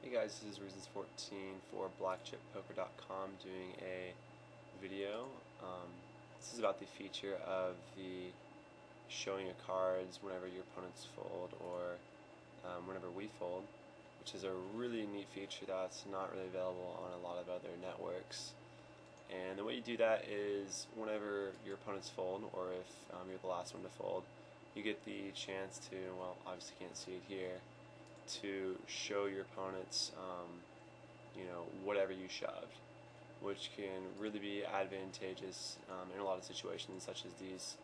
Hey guys, this is Reasons14 for BlackChipPoker.com doing a video. This is about the feature of the showing your cards whenever your opponents fold or whenever we fold, which is a really neat feature that's not really available on a lot of other networks. And the way you do that is whenever your opponents fold, or if you're the last one to fold, you get the chance to, well, obviously can't see it here, to show your opponents, whatever you shoved, which can really be advantageous in a lot of situations, such as these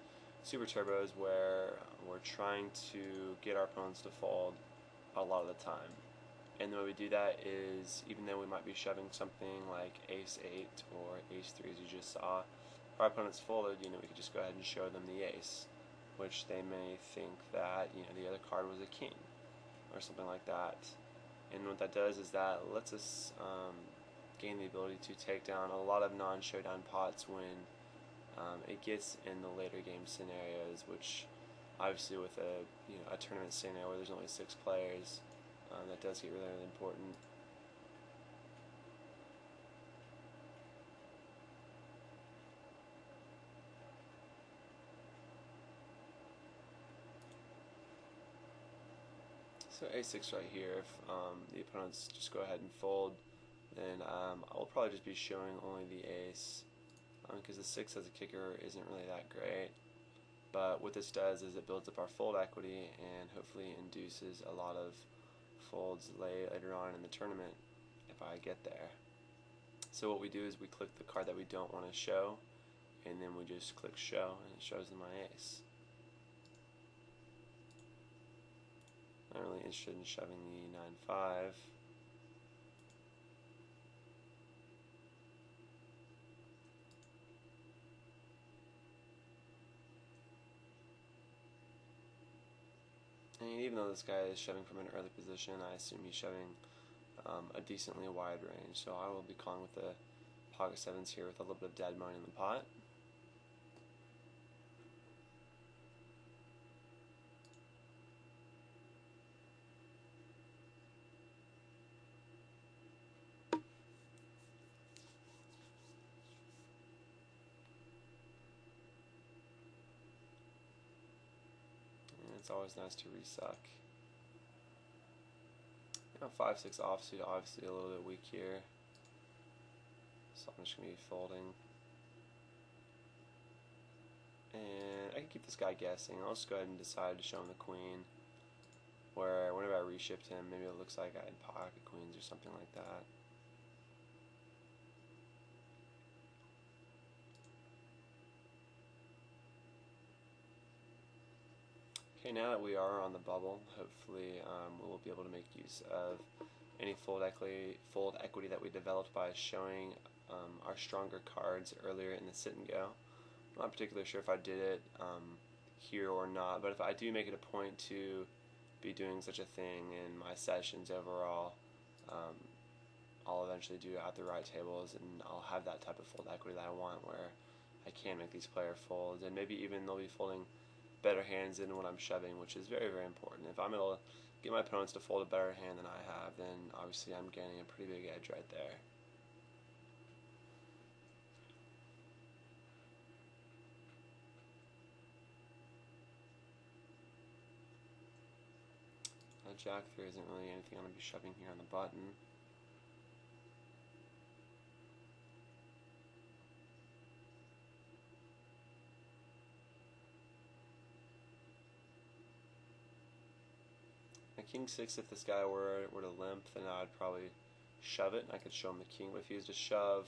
super turbos where we're trying to get our opponents to fold a lot of the time. And the way we do that is, even though we might be shoving something like ace-8 or ace-3 as you just saw, if our opponents folded, we could just go ahead and show them the ace, which they may think that the other card was a king or something like that. And what that does is that lets us gain the ability to take down a lot of non-showdown pots when it gets in the later game scenarios, which obviously with a tournament scenario where there's only 6 players, that does get really, really important. So a6 right here, if the opponents just go ahead and fold, then I'll probably just be showing only the ace, because the 6 as a kicker isn't really that great. But what this does is it builds up our fold equity and hopefully induces a lot of folds later on in the tournament if I get there. So what we do is we click the card that we don't want to show, and then we just click show, and it shows them my ace. I'm not really interested in shoving the 9-5. And even though this guy is shoving from an early position, I assume he's shoving a decently wide range. So I will be calling with the pocket sevens here with a little bit of dead money in the pot. And it's always nice to resuck. 5-6 offsuit, obviously a little bit weak here, so I'm just going to be folding. And I can keep this guy guessing. I'll just go ahead and decide to show him the queen, where whenever I reshift him, maybe it looks like I had pocket queens or something like that. Okay, now that we are on the bubble, hopefully we will be able to make use of any fold equity that we developed by showing our stronger cards earlier in the sit and go. I'm not particularly sure if I did it here or not, but if I do make it a point to be doing such a thing in my sessions overall, I'll eventually do it at the right tables, and I'll have that type of fold equity that I want, where I can make these player folds, and maybe even they'll be folding better hands than what I'm shoving, which is very, very important. If I'm able to get my opponents to fold a better hand than I have, then obviously I'm gaining a pretty big edge right there. Jack 3 isn't really anything I'm going to be shoving here on the button. King 6, if this guy were to limp, then I'd probably shove it, and I could show him the king. But if he was to shove,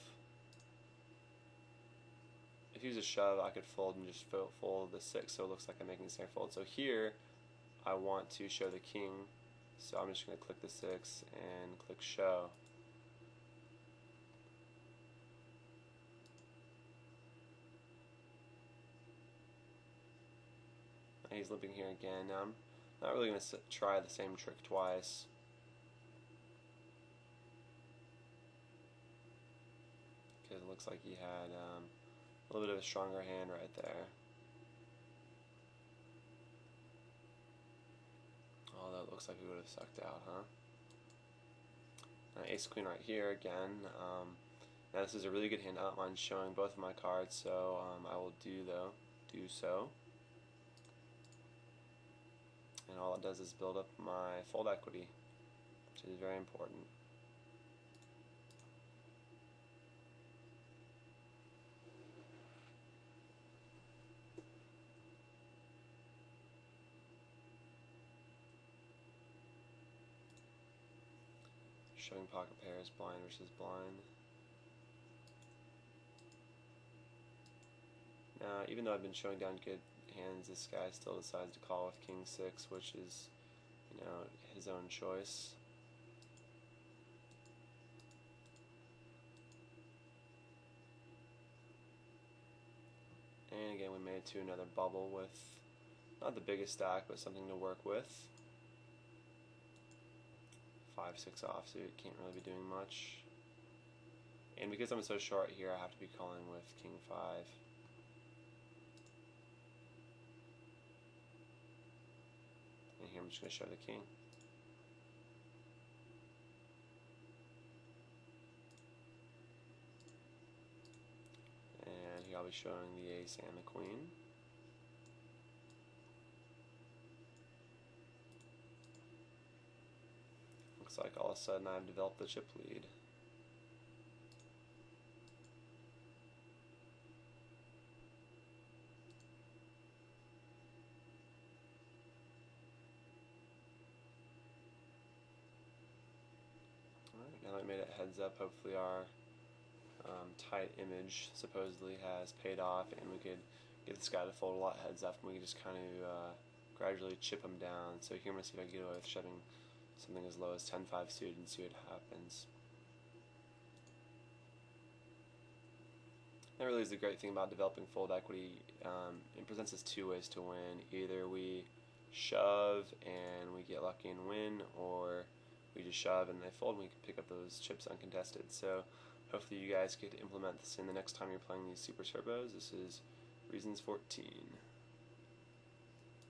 I could fold and just fold the 6, so it looks like I'm making the same fold. So here, I want to show the king, so I'm just going to click the 6 and click show. And he's limping here again. Now I'm not really going to try the same trick twice. Because it looks like he had a little bit of a stronger hand right there. Although it looks like we would have sucked out, huh? Ace Queen right here again. Now this is a really good hand. I don't mind showing both of my cards, so I will do so. And all it does is build up my fold equity, which is very important. Showing pocket pairs, blind versus blind. Now, even though I've been showing down good hands, this guy still decides to call with King 6, which is, his own choice. And again, we made it to another bubble with not the biggest stack, but something to work with. 5-6 offsuit, can't really be doing much. And because I'm so short here, I have to be calling with King 5. And here I'm just going to show the king. And here I'll be showing the ace and the queen. Looks like all of a sudden I've developed the chip lead. Alright, now that we made it heads up, hopefully our tight image supposedly has paid off, and we could get this guy to fold a lot heads up, and we could just kind of gradually chip him down. So here I'm going to see if I can get away with shoving something as low as 10-5 suited and see what happens. That really is the great thing about developing fold equity. It presents us two ways to win. Either we shove and we get lucky and win, or we just shove and they fold and we can pick up those chips uncontested. So hopefully you guys get to implement this in the next time you're playing these Super Turbos. This is Reasons 14.